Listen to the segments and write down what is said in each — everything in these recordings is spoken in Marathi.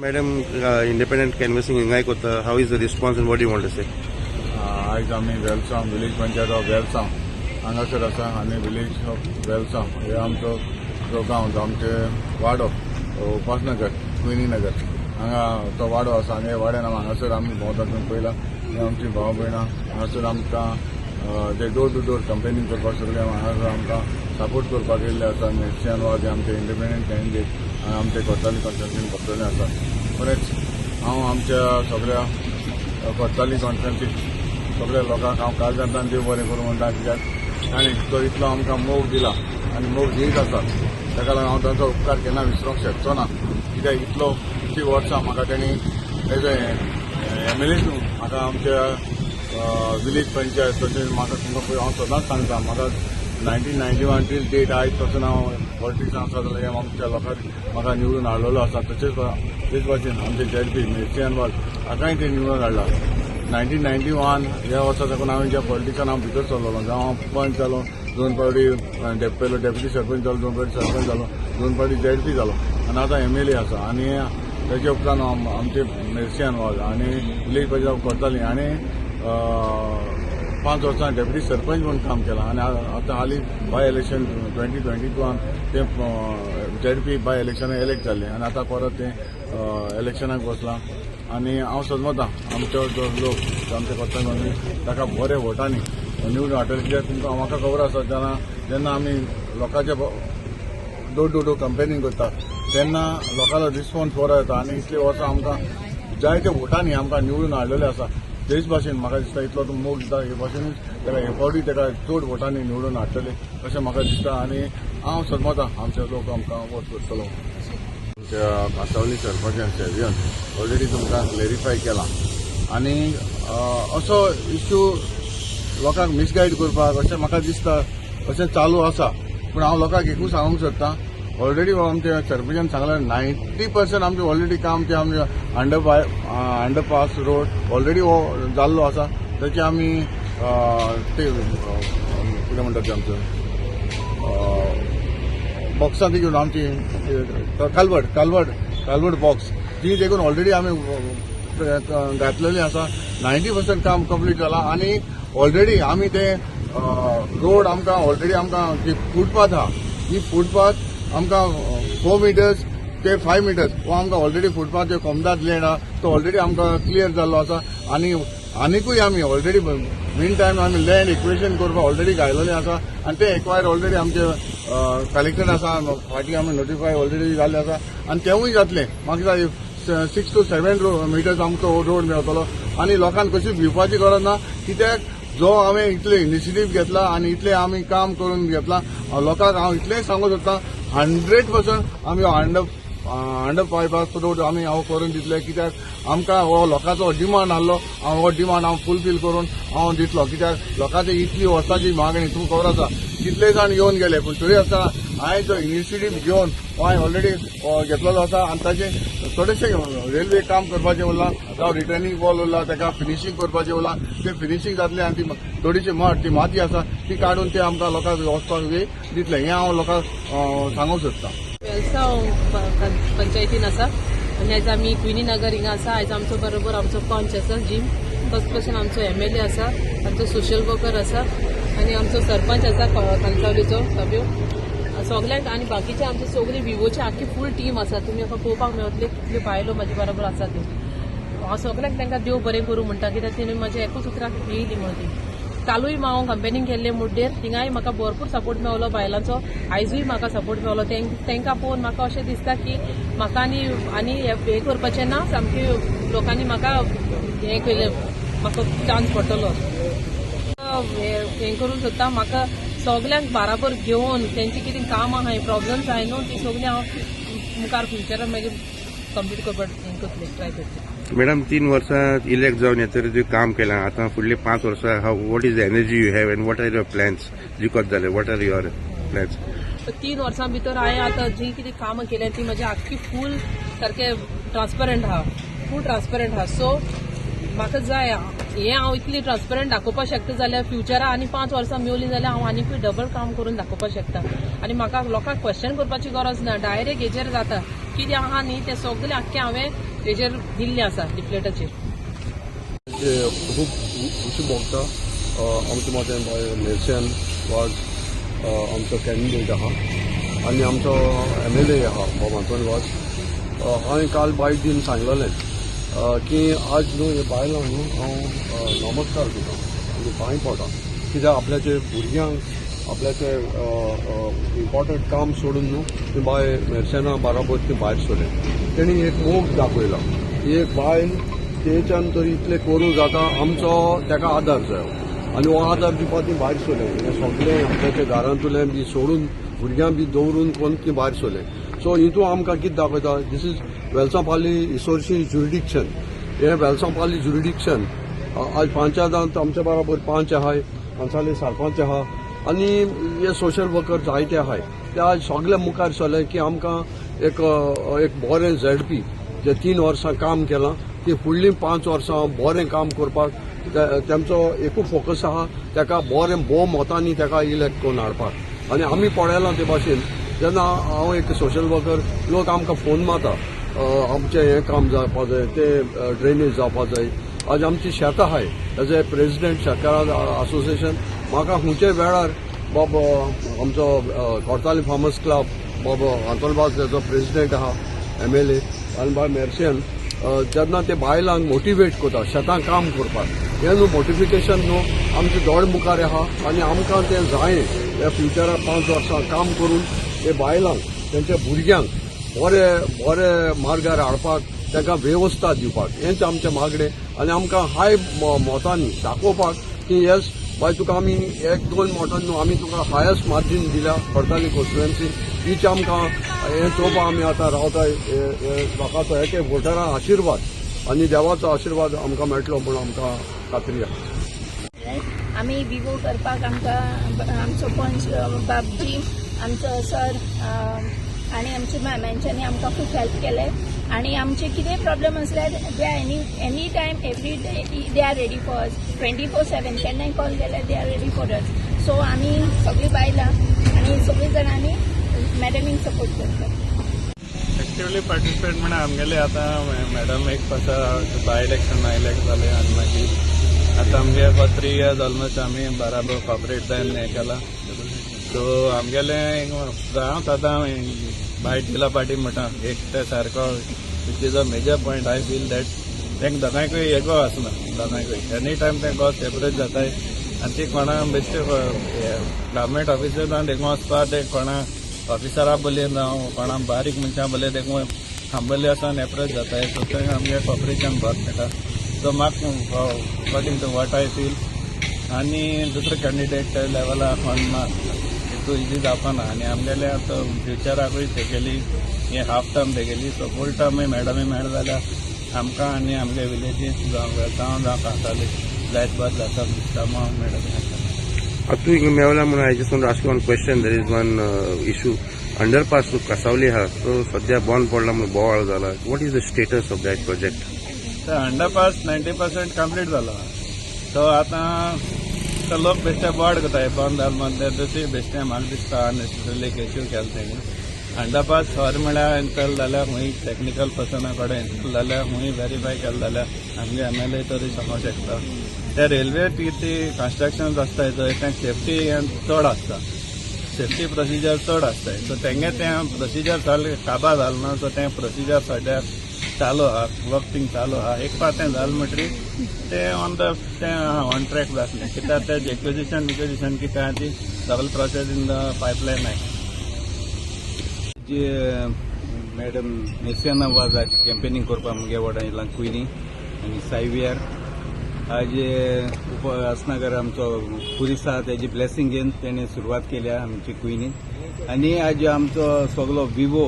Madam, independent canvassing हिंगाय कोता. How is the response and what do you want to say? आज आम्ही वेलसांव विलेज पंचायत ऑफ वेलसांव हांगासर आसा आनी विलेज ऑफ वेलसांव हे आमचो जो गांव आमचे वाडो उपासनगर क्विनी नगर हांगा तो वाडो आसा आनी हे वाड्यान हांगासर आमी भोंवता पयला आमची भाव भयणां हांगासर आमकां जे डोर टू डोर कंपेनिंग करपाक सगळे हांगासर आमकां सपोर्ट करपाक येयल्ले आसा मेर्सियान वाज आमचे इंडिपेंडंट कॅन्डिडेट आमचे कोर्ताली कॉन्स्टिट्युन्सीन भरतले आसा खरेंच हांव आमच्या सगळ्या कोर्ताली कॉन्स्टिट्युन्सीक सगळ्या लोकांक हांव काळजांतल्यान देव बरें करूं म्हणटा कित्याक आनी तो इतलो आमकां मोग दिला आनी मोग दीत आसा ताका लागून हांव ताचो उपकार केन्ना विसरूंक शकचो ना कित्याक इतली वर्सां म्हाका तेणी एज एमएलए म्हाका आमच्या विलेज पंचायत तशेंच म्हाका तुमकां हांव सदांच सांगता म्हाका 1991 टील डेट आयज पासून हांव पॉलिटिक्सान आसा जाल्यार आमच्या लोकांक म्हाका निवडून हाडलेलो आसा तेच भाशेन आमचे जेडपी मेर्सियान वाल हाकाय ते निवडून हाडला 1991 ह्या वर्सा साकून हांवें ज्या पॉलिटिक्सान हांव भितर सरलोलो जावं हांव पंच जालो 2 फावटी पयलो डेप्युटी सरपंच जालो 2 फावटी सरपंच जालो 2 फावटी जेडपी जालो आनी आतां एमएलए आसा आनी तेजे उपरांत आमचे मेर्सियान वाल आनी विलेज पंचायत करताली आनी 5 वर्सां डेप्युटी सरपंच म्हणून काम केलां आनी आतां हालीं बाय इलेक्शन 2022 ते जेडपी बाय इलेक्शन इलेक्ट जाल्लें आनी आतां परत ते इलेक्शनाक बसलां आनी हांव समजता आमचो जो लोक आमचे कोर्तांनी ताका बरे वोटांनी निवडून हाडटले कित्याक तुमकां म्हाका खबर आसा जेन्ना आमी लोकांचे डोर टू डोर कंपेनिंग करता तेन्ना लोकांचो रिस्पॉन्स बरो येता आनी इतले वर्सां आमकां जायते वोटांनी आमकां निवडून हाडलेले आसा तेच भाशेन म्हाका दिसता इतलो तो मोग दिता हे भाशेनूच ताका हे फावटी ताका चड वोटांनी निवडून हाडटले अशें म्हाका दिसता आनी हांव समजता आमचे लोक आमकां वोट करतलो आमच्या कांसावली सरपंचान सेवियन ऑलरेडी तुमकां क्लेरिफाय केला आनी असो इश्यू लोकांक मिसगायड करपाक अशें म्हाका दिसता अशें चालू आसा पूण हांव लोकांक एकूच सांगूंक सोदतां ऑलरेडी आमच्या सरपंचान सांगलें 90% आमचें ऑलरेडी काम तें आमचे अंडरपास रोड ऑलरेडी हो जाल्लो आसा ताचे आमी ते कितें म्हणटात तें आमचो बॉक्सां ती घेवन आमची कालवड बॉक्स ती देखून ऑलरेडी आमी घातलेली आसा 90% काम कंप्लीट जाला आनी ऑलरेडी आमी ते रोड आमकां ऑलरेडी आमकां जी फुटपाथ आहा ही फुटपाथ आमकां 4 मिटर्स ते 5 मिटर्स हो आमकां ऑलरेडी फुटपाथ जो कोमदाद लँड आहा तो ऑलरेडी आमकां क्लियर जाल्लो आसा आनीकूय आमी ऑलरेडी मेन टायम आमी लँड इक्वेशन करपाक ऑलरेडी घायलेलें आसा आनी ते एक्वायर ऑलरेडी आमचे कलेक्टर आसा फाटीं आमी नोटिफाय ऑलरेडी जाल्ले आसा आनी तेवूय जातलें म्हाका 6 to 7 मिटर्स आमचो रोड मेळटलो आनी लोकांक कशी भिवपाची गरज ना कित्याक जो हांवें इतले इनिशिएटीव घेतला आनी इतलें आमी काम करून घेतला लोकांक हांव इतलेंय सांगूंक सोदतां 100% आमी अंडर बायपास रोड आमी हांव करून दितले कित्याक आमकां हो लोकांचो डिमांड आसलो हो डिमांड हांव फुलफील करून हांव दितलो कित्याक लोकांची इतली वर्सांची मागणी तुमकां खबर आसा कितले जाण येवन गेले पूण तरी आसतना हांवें जो इनिशिएटीव घेवन हांवें ऑलरेडी घेतलेलो आसा आनी ताचे थोडेशे रेल्वे काम करपाचें उरलां जावं रिटर्निंग वॉल उरला ताका फिनिशींग करपाचें उरलां तें फिनिशींग जातलें आनी ती थोडीशी ती माती आसा ती काडून ते आमकां लोकांक वचपाक वेळ दितलें हें हांव लोकांक सांगूंक सोदतां वेलसांव पंचायतीन आसा आनी आयज आमी क्विनी नगर हिंगा आसा आयज आमचो बरोबर आमचो पंच आसा जिम फर्स्ट पर्सन आमचो एमएलए आसा आमचो सोशल वर्कर आसा आनी आमचो सरपंच आसा कांसावलीचो ताब्यो सगल्यांक आनी बाकीचे आमचे सगळी विवोची आख्खी फूल टीम आसा तुमी म्हाका पळोवपाक मेळटले कितल्यो बायलो म्हाजे बरोबर आसा त्यो हांव सगल्यांक तांकां देव बरें करूं म्हणटा कित्याक तेणी म्हाज्या एकूच उतराक येयली म्हणून ती कालूय हांव कंपेनींग केल्ले मुड्डेर थिंगाय म्हाका भरपूर सपोर्ट मेळलो बायलांचो आयजूय म्हाका सपोर्ट मेळलो तांकां पळोवन म्हाका अशें दिसता की म्हाका आनी हें करपाचें ना सामकी लोकांनी म्हाका हें केलें म्हाका चान्स पडटलो हें करूंक सोदता म्हाका सगल्यांक बाराबर घेवन तेंची कितें काम आहाय प्रॉब्लम्स आहाय न्हू ती सगळीं हांव मुखार फ्युचरान मागीर कंप्लीट करपाक हें करतलें ट्राय करतलें मॅडम 3 वर्सां इलेक्ट जावन येतरी जे काम केलां आतां फुडले 5 वर्सां what is the energy you have and what are your plans जिखत जाले वॉट आर युअर प्लॅन्स 3 वर्सां भितर हांवें आतां जी कितें कामां केल्या ती म्हाजी आख्खी फूल सारकें ट्रान्सपरंट आहा फूल ट्रान्सपरंट आहा सो म्हाका जाय हें हांव इतली ट्रान्सपरंट दाखोवपाक शकता जाल्यार फ्युचरा आनी 5 वर्सां मेवली जाल्यार हांव आनीकूय डबल काम करून दाखोवपाक शकता आनी म्हाका लोकांक क्वेश्चन करपाची गरज ना डायरेक्ट हेजेर जाता कितें आहा न्ही तें सगळें आख्खें हांवें तेजेर दिल्ले आसा लिफलेटाचेर. खूप खुशी भोगता आमच्या मतेन मेर्सेन वाज आमचो कॅन्डिडेट आहा आनी आमचो MLA आहा बाब आंतोनी वाज. हांवें काल बायट दिन सांगलेलें की आज न्हू हे बायलांक न्हू हांव नमस्कार दिता आनी पांय पडटा कित्याक आपल्याचे भुरग्यांक आपल्याचे इम्पॉर्टंट काम सोडून न्हू ती बाय मेर्सेना बराबर ती भायर सरले. तेणी एक मोग दाखयला ही एक बायल तेच्यान तरी इतलें करूं जाता आमचो ताका आदार जायो आनी हो आदार दिवपा ती भायर सरले. हे सगळें आपल्याच्या घरांतुल्यान बी सोडून भुरग्यां बी दवरून कोण ती भायर सरले. सो हितून आमकां कितें दाखयता दीस इज वेलसांपाली रिसोर्सीस ज्युरिडिक्शन. हे वेलसांपाली ज्युरिडिक्शन आज पंचायतांत आमच्या बराबर 5 आहाय, पंचायती सरपंच आहा आनी हे सोशल वर्कर जायते आहाय. ते आज सगळे मुखार सरले की आमकां एक बरें ZP जे 3 वर्सां काम केलां ती फुडलीं 5 वर्सां बरें काम करपाक तेमचो एकूच फोकस आहा ताका बरें भोवमतांनी ताका इलेक्ट करून हाडपाक. आनी आमी पळयलां ते भाशेन जेन्ना हांव एक सोशल वर्कर लोक आमकां फोन मारता आमचें हें काम जावपा जाय तें ड्रेनेज जावपा जाय. आज आमची शेतां आहाय एज ए प्रेसिडेंट शेतकारां असोसिएशन म्हाका खंयच्याय वेळार बाब आमचो कोर्ताली फार्मर्स क्लब बाब आंतोलबाज तेजो प्रेसिडेंट आहा MLA आनी बाय मेर्सेन जेन्ना ते बायलांक मोटिवेट करता शेतां काम करपाक हें न्हू मोटिफिकेशन न्हू आमचे दोळ मुखार आहा आनी आमकां तें जायें ह्या फ्युचराक 5 वर्सां काम करून हे बायलांक तेंच्या भुरग्यांक बरे मार्गार हाडपाक तांकां वेवस्था दिवपाक हेंच आमचें मागणें. आनी आमकां हाय मोतांनी दाखोवपाक की येस बाय तुका आमी 1-2 मोटान न्हू आमी तुका हायस्ट मार्जीन दिल्या कोर्ताली कॉन्स्टिट्युएन्सी हीच आमकां हें चोवपा आमी आतां रावताय. लोकांचो एक वोटरां आशिर्वाद आनी देवाचो आशिर्वाद आमकां मेळटलो म्हूण आमकां खात्री आसा. आमी विवो करपाक आमकां आमचो पंच बाबजी आमचो सर आनी आमच्या मॅमॅंच्यांनी आमकां खूब हेल्प केलें. आनी आमचे कितें प्रॉब्लेम आसल्यार they are any time every day they are ready for us 24/7 केन्नाय कॉल केल्यार they are ready for us. So आमी सगळीं बायलां आनी सगळीं जाणांनी मॅडमीक सपोर्ट करतात. एक्टिवली पार्टिसिपेट म्हणल्यार आमगेले आतां मॅडम एक पासा बाय इलेक्शन इलेक्ट जाले आनी मागीर आतां आमगे फॉर 3 years ऑलमोस्ट आमी बराबर कॉपरेट जावन हें केलां. सो आमगेले हांव आतां बाय दिला पार्टी म्हणटा एक ते सारको it is a major point. I feel that तेंक दोगांयकूय एगो आसना दोगांयकूय एनी टायम ते गो सेपरेट जाताय आनी ती कोणा बेश्टे गव्हर्मेंट ऑफिसरान देखून वचपा ते कोणा ऑफिसरां बले जावं कोणा बारीक मनशां बले देखून थांबले आसन एप्रोच जाताय. सो थंय आमगे कॉपरेशन बरें मेळटा. सो म्हाका according to what I feel आनी दुसरे कॅन्डिडेट लेवला कोण ना हितू इजी जावपाना आनी आमगेले आतां फ्युचराकूय तेगेली हे हाफ टर्म तेगेली. सो फूल टर्मूय मॅडमी मेळ जाल्यार आमकां आनी आमगे विलेजीस जावं कांसावली जायत बरें जाता दिसता मॅडमी आसा. तू हिंगा मेवला म्हणून I just want to ask you one question. There is one issue underpass to Kasavali आहा तो सद्या बंद पडला म्हणून बोवाळ जाला. What is the status of that project? Underpass 90% complete जाला. सो आतां तो लोक बेश्टे बोर्ड करताय बंद जाल म्हणते तशी बेश्टे म्हाका दिसता अननेसेसरली केश्यू केला तेणी. अंडरपास खरें म्हळ्यार इंस्टॉल जाल्यार खूंय टॅक्निकल पर्सना कडेन इंस्टॉल जाल्यार खूंय व्हेरीफाय केलें जाल्यार आमगे MLA तरी सांगूंक शकता. ते रेल्वे ती कन्स्ट्रक्शन आसताय थंय तें सेफ्टी चड आसता सेफ्टी प्रोसिजर चड आसताय. सो तेंगे तें प्रोसिजर काबार जालें ना. सो तें प्रोसिजर सद्या चालू आहा वर्किंग चालू आहा. एक पाट तें जालें म्हणटरी तें ऑन ट्रॅक जातलें कित्याक तें एक्विजिशन कितें आहा ती सगळी प्रोसेस इन द पायपलायन आहाय. जी मॅडम मेर्सेन वाज आज कॅम्पेनिंग करपाक मुगे वाड्यां कुयनी आनी सायवियर आज उपवासनगर आमचो पुलीस आहा तेजी ब्लेसिंग घेवन तेणें सुरवात केल्या आमची कुयनी. आनी आज आमचो सगळो विवो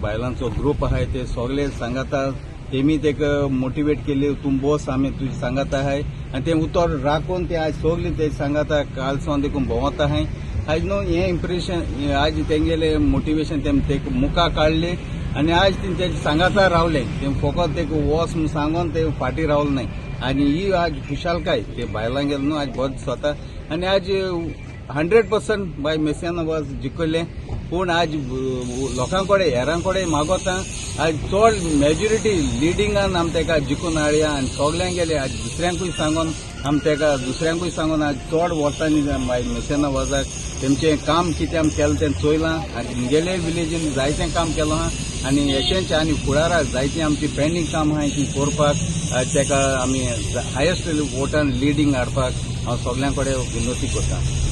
बायलांचो ग्रूप आहाय ते सगळे सांगाता तेमी तेका मोटिवेट केले तूं बस आमी तुजी सांगाता आहाय आनी तें उतर राखून ते आज सगळीं ते सांगाता कालसावन देखून भोंवता आहाय. आज न्हू हें इम्प्रेशन आज तेंगेले मोटिवेशन ते मुखार काडले आनी आज तेंचे सांगाता रावले. ते फकत ते वस म्हूण सांगून ते फाटी रावले नाय. आनी ही आज खुशालकाय ते बायलांगेर न्हू आज बरें दिसता. आनी आज 100% बाय मेसियान वॉज जिखले पूण आज लोकांकडे हेरांकडे मागोता आज चड मेजॉरिटी लिडिंगान आमी तेका जिखून हाडया आनी सगल्यांक गेले आज दुसऱ्यांकूय सांगून आज चड वर्सांनी बाय मेसियान वॉजाक तेमचें काम कितें आमी केलें तें चोयलां आनी मुगेले विलेजीन जायतें काम केलां आनी हेचेंच आनी फुडाराक जायतीं आमची पेंडींग काम आहाय ती करपाक तेका आमी हायेस्ट वोटान लिडींग हाडपाक हांव सगल्यां कडेन विनोती करतां.